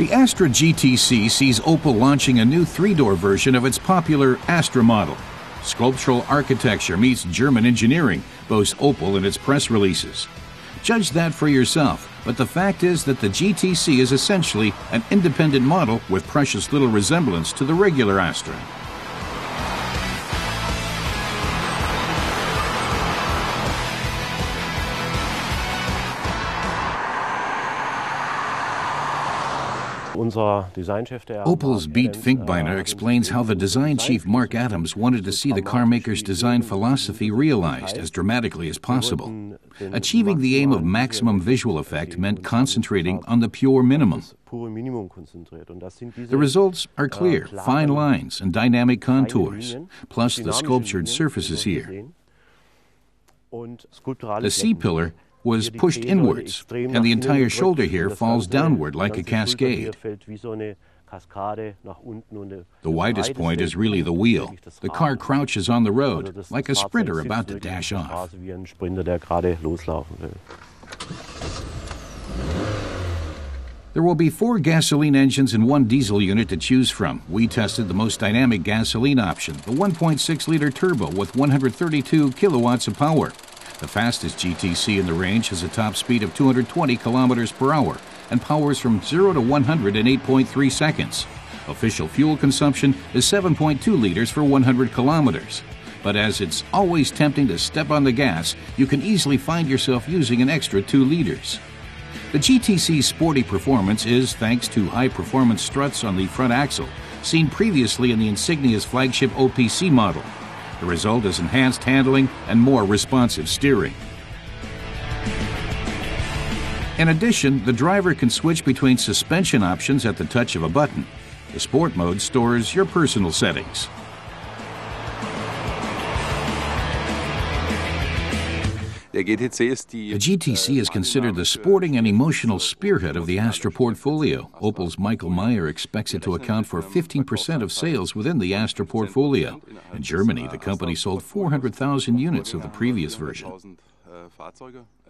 The Astra GTC sees Opel launching a new three-door version of its popular Astra model. Sculptural architecture meets German engineering, boasts Opel in its press releases. Judge that for yourself, but the fact is that the GTC is essentially an independent model with precious little resemblance to the regular Astra. Opel's Beat Finkbeiner explains how the design chief Mark Adams wanted to see the carmaker's design philosophy realized as dramatically as possible. Achieving the aim of maximum visual effect meant concentrating on the pure minimum. The results are clear, fine lines and dynamic contours, plus the sculptured surfaces here. The C-pillar was pushed inwards, and the entire shoulder here falls downward like a cascade. The widest point is really the wheel. The car crouches on the road, like a sprinter about to dash off. There will be 4 gasoline engines and 1 diesel unit to choose from. We tested the most dynamic gasoline option, the 1.6-liter turbo with 132 kilowatts of power. The fastest GTC in the range has a top speed of 220 kilometers per hour and powers from 0 to 100 in 8.3 seconds. Official fuel consumption is 7.2 liters for 100 kilometers. But as it's always tempting to step on the gas, you can easily find yourself using an extra 2 liters. The GTC's sporty performance is thanks to high-performance struts on the front axle, seen previously in the Insignia's flagship OPC model. The result is enhanced handling and more responsive steering. In addition, the driver can switch between suspension options at the touch of a button. The Sport mode stores your personal settings. The GTC is considered the sporting and emotional spearhead of the Astra portfolio. Opel's Michael Meyer expects it to account for 15% of sales within the Astra portfolio. In Germany, the company sold 400,000 units of the previous version.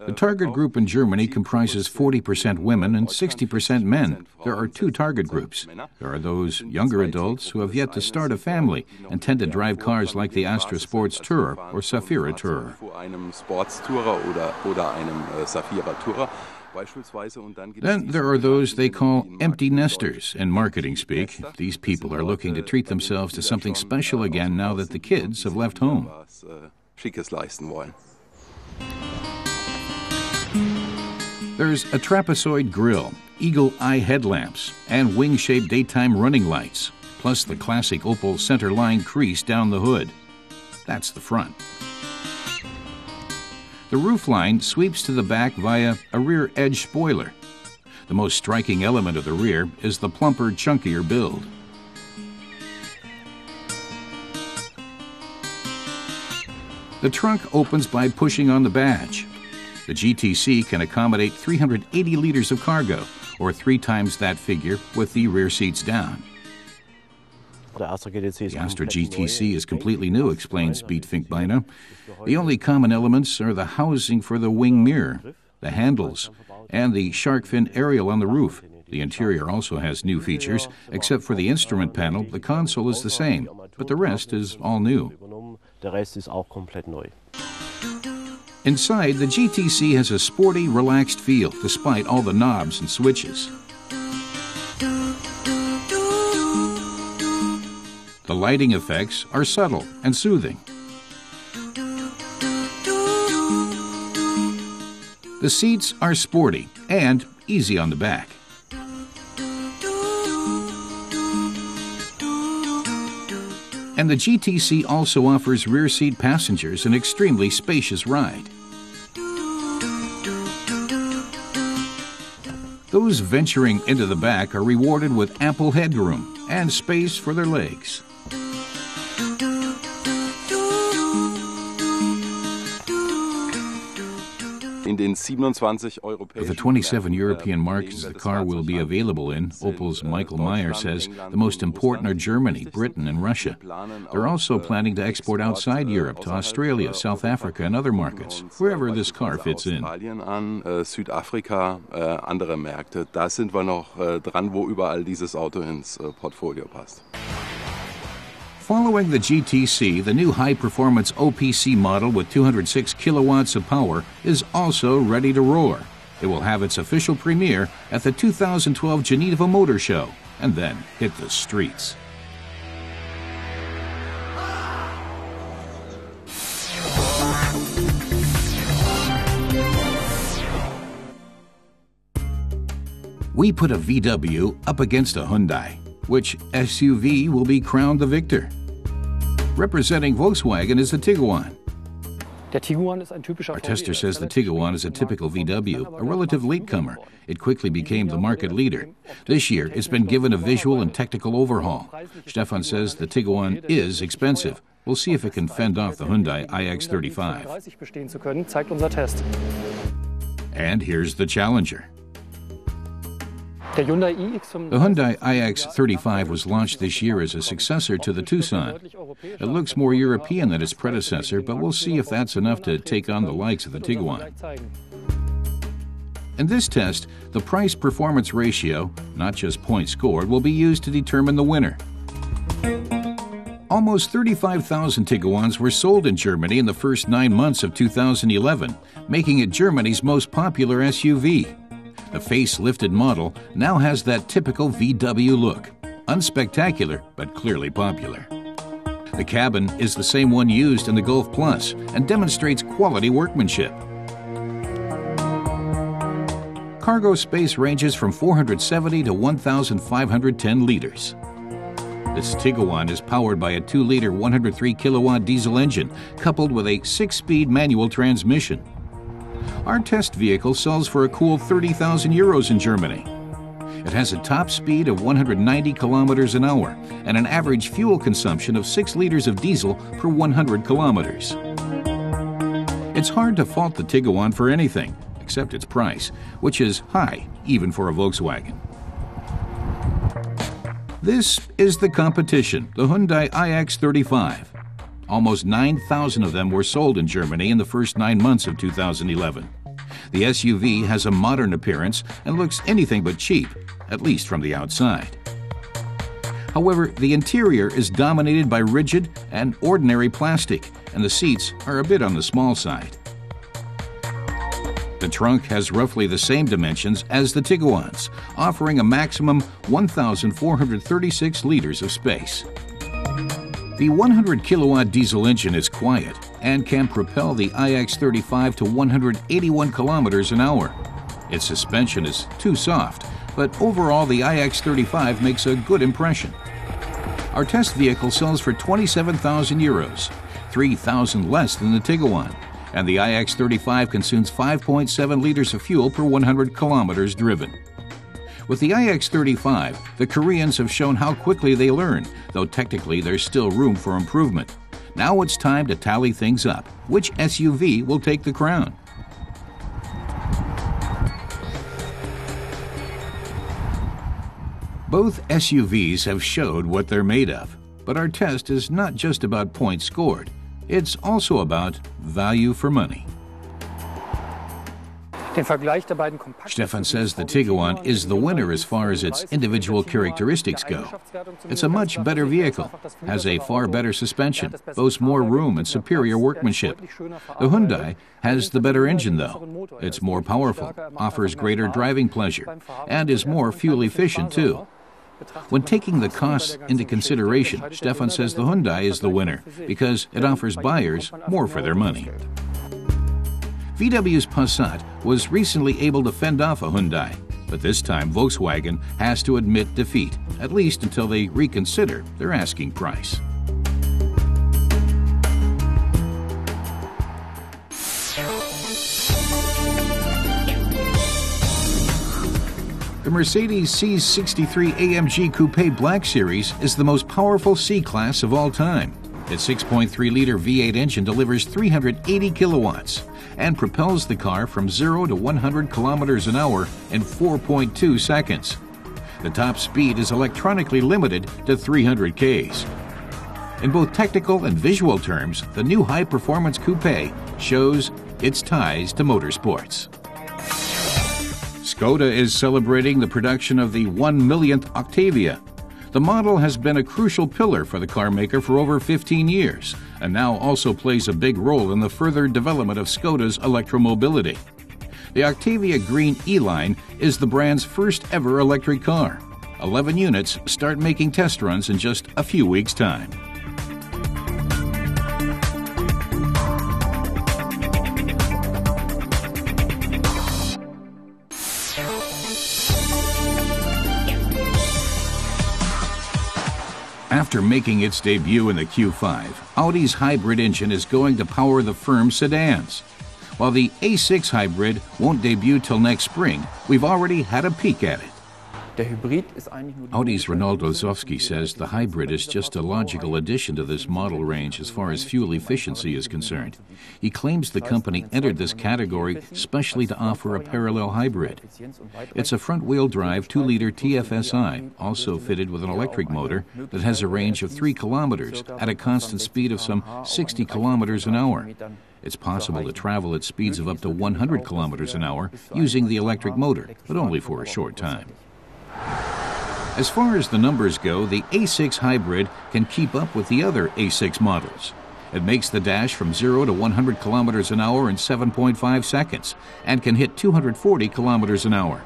The target group in Germany comprises 40% women and 60% men. There are 2 target groups. There are those younger adults who have yet to start a family and tend to drive cars like the Astra Sports Tourer or Safira Tourer. Then there are those they call empty nesters in marketing speak. These people are looking to treat themselves to something special again now that the kids have left home. There's a trapezoid grille, eagle eye headlamps, and wing-shaped daytime running lights, plus the classic Opel center line crease down the hood. That's the front. The roofline sweeps to the back via a rear edge spoiler. The most striking element of the rear is the plumper, chunkier build. The trunk opens by pushing on the badge. The GTC can accommodate 380 liters of cargo, or 3 times that figure with the rear seats down. The Astra GTC is completely new, explains Beat Finkbeiner. The only common elements are the housing for the wing mirror, the handles, and the shark fin aerial on the roof. The interior also has new features. Except for the instrument panel, the console is the same, but the rest is all new. Inside, the GTC has a sporty, relaxed feel, despite all the knobs and switches. The lighting effects are subtle and soothing. The seats are sporty and easy on the back. And the GTC also offers rear seat passengers an extremely spacious ride. Those venturing into the back are rewarded with ample headroom and space for their legs. In den 27 For the 27 European markets the car will be available in, Opel's Michael Meyer says the most important are Germany, Britain, and Russia. They're also planning to export outside Europe to Australia, South Africa, and other markets, wherever this car fits in. Südafrika, andere Märkte. Da sind wir noch dran, wo überall dieses Auto ins Portfolio passt. Following the GTC, the new high-performance OPC model with 206 kilowatts of power is also ready to roar. It will have its official premiere at the 2012 Geneva Motor Show and then hit the streets. We put a VW up against a Hyundai. Which SUV will be crowned the victor? Representing Volkswagen is the Tiguan. Our tester says the Tiguan is a typical VW, a relative latecomer. It quickly became the market leader. This year, it's been given a visual and technical overhaul. Stefan says the Tiguan is expensive. We'll see if it can fend off the Hyundai iX35. And here's the challenger. The Hyundai iX35 was launched this year as a successor to the Tucson. It looks more European than its predecessor, but we'll see if that's enough to take on the likes of the Tiguan. In this test, the price-performance ratio, not just points scored, will be used to determine the winner. Almost 35,000 Tiguans were sold in Germany in the first 9 months of 2011, making it Germany's most popular SUV. The facelifted model now has that typical VW look, unspectacular but clearly popular. The cabin is the same one used in the Golf Plus and demonstrates quality workmanship. Cargo space ranges from 470 to 1,510 liters. This Tiguan is powered by a 2-liter 103-kilowatt diesel engine coupled with a 6-speed manual transmission. Our test vehicle sells for a cool 30,000 euros in Germany. It has a top speed of 190 kilometers an hour and an average fuel consumption of 6 liters of diesel per 100 kilometers. It's hard to fault the Tiguan for anything, except its price, which is high even for a Volkswagen. This is the competition, the Hyundai iX35. Almost 9,000 of them were sold in Germany in the first 9 months of 2011. The SUV has a modern appearance and looks anything but cheap, at least from the outside. However, the interior is dominated by rigid and ordinary plastic, and the seats are a bit on the small side. The trunk has roughly the same dimensions as the Tiguan's, offering a maximum 1,436 liters of space. The 100-kilowatt diesel engine is quiet and can propel the iX35 to 181 kilometers an hour. Its suspension is too soft, but overall the iX35 makes a good impression. Our test vehicle sells for 27,000 euros, 3,000 less than the Tiguan, and the iX35 consumes 5.7 liters of fuel per 100 kilometers driven. With the iX35, the Koreans have shown how quickly they learn, though technically there's still room for improvement. Now it's time to tally things up. Which SUV will take the crown? Both SUVs have showed what they're made of, but our test is not just about points scored. It's also about value for money. Stefan says the Tiguan is the winner as far as its individual characteristics go. It's a much better vehicle, has a far better suspension, boasts more room and superior workmanship. The Hyundai has the better engine though. It's more powerful, offers greater driving pleasure, and is more fuel efficient too. When taking the costs into consideration, Stefan says the Hyundai is the winner because it offers buyers more for their money. VW's Passat was recently able to fend off a Hyundai, but this time Volkswagen has to admit defeat, at least until they reconsider their asking price. The Mercedes C63 AMG Coupé Black Series is the most powerful C-Class of all time. Its 6.3-liter V8 engine delivers 380 kilowatts and propels the car from 0 to 100 kilometers an hour in 4.2 seconds. The top speed is electronically limited to 300 Ks. In both technical and visual terms, the new high-performance coupé shows its ties to motorsports. Škoda is celebrating the production of the 1 millionth Octavia. The model has been a crucial pillar for the carmaker for over 15 years, and now also plays a big role in the further development of Škoda's electromobility. The Octavia Green E-Line is the brand's first ever electric car. 11 units start making test runs in just a few weeks' time. After making its debut in the Q5, Audi's hybrid engine is going to power the firm's sedans. While the A6 Hybrid won't debut till next spring, we've already had a peek at it. Audi's Ronald Lozowski says the hybrid is just a logical addition to this model range as far as fuel efficiency is concerned. He claims the company entered this category specially to offer a parallel hybrid. It's a front-wheel drive 2-liter TFSI, also fitted with an electric motor that has a range of 3 kilometers at a constant speed of some 60 kilometers an hour. It's possible to travel at speeds of up to 100 kilometers an hour using the electric motor, but only for a short time. As far as the numbers go, the A6 Hybrid can keep up with the other A6 models. It makes the dash from 0 to 100 kilometers an hour in 7.5 seconds and can hit 240 kilometers an hour.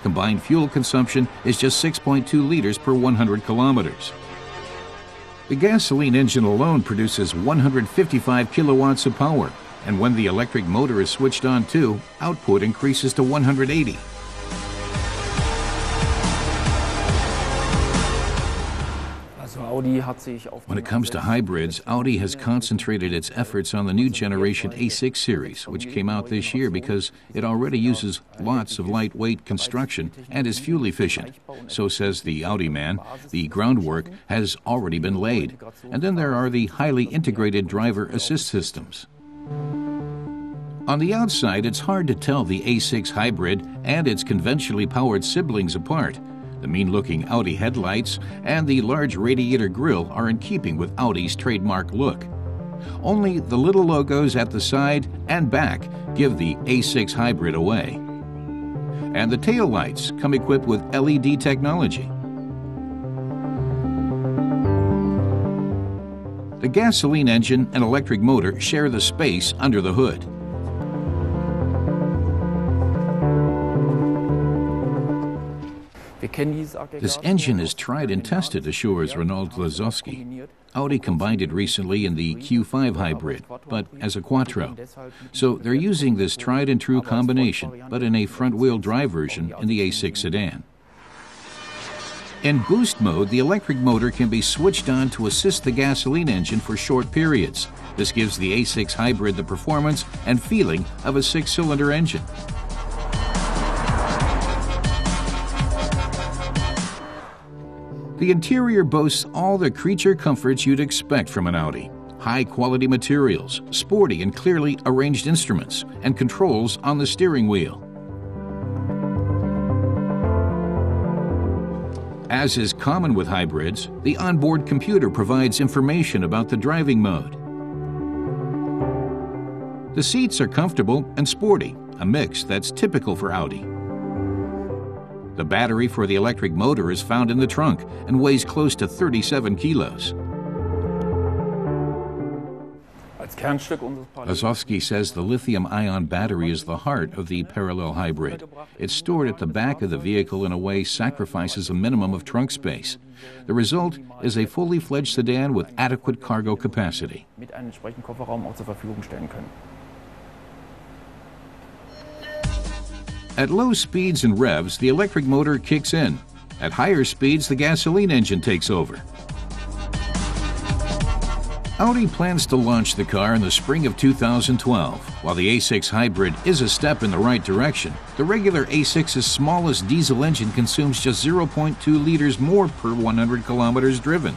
Combined fuel consumption is just 6.2 liters per 100 kilometers. The gasoline engine alone produces 155 kilowatts of power, and when the electric motor is switched on too, output increases to 180. When it comes to hybrids, Audi has concentrated its efforts on the new generation A6 series, which came out this year because it already uses lots of lightweight construction and is fuel efficient. So says the Audi man, the groundwork has already been laid. And then there are the highly integrated driver assist systems. On the outside, it's hard to tell the A6 Hybrid and its conventionally powered siblings apart. The mean-looking Audi headlights and the large radiator grille are in keeping with Audi's trademark look. Only the little logos at the side and back give the A6 Hybrid away. And the taillights come equipped with LED technology. The gasoline engine and electric motor share the space under the hood. This engine is tried and tested, assures Ronald Lozowski. Audi combined it recently in the Q5 Hybrid, but as a quattro. So they're using this tried and true combination, but in a front-wheel drive version in the A6 sedan. In boost mode, the electric motor can be switched on to assist the gasoline engine for short periods. This gives the A6 Hybrid the performance and feeling of a 6-cylinder engine. The interior boasts all the creature comforts you'd expect from an Audi. High-quality materials, sporty and clearly arranged instruments, and controls on the steering wheel. As is common with hybrids, the onboard computer provides information about the driving mode. The seats are comfortable and sporty, a mix that's typical for Audi. The battery for the electric motor is found in the trunk and weighs close to 37 kilos. Lozowski says the lithium-ion battery is the heart of the parallel hybrid. It's stored at the back of the vehicle in a way sacrifices a minimum of trunk space. The result is a fully fledged sedan with adequate cargo capacity. At low speeds and revs, the electric motor kicks in. At higher speeds, the gasoline engine takes over. Audi plans to launch the car in the spring of 2012. While the A6 Hybrid is a step in the right direction, the regular A6's smallest diesel engine consumes just 0.2 liters more per 100 kilometers driven.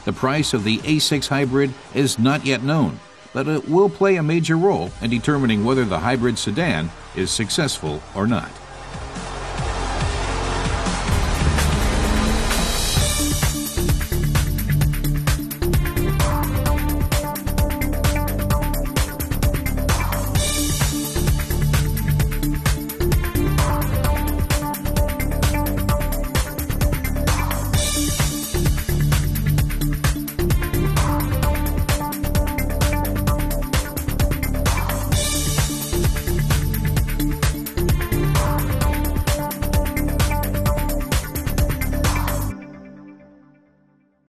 The price of the A6 Hybrid is not yet known, but it will play a major role in determining whether the hybrid sedan is successful or not.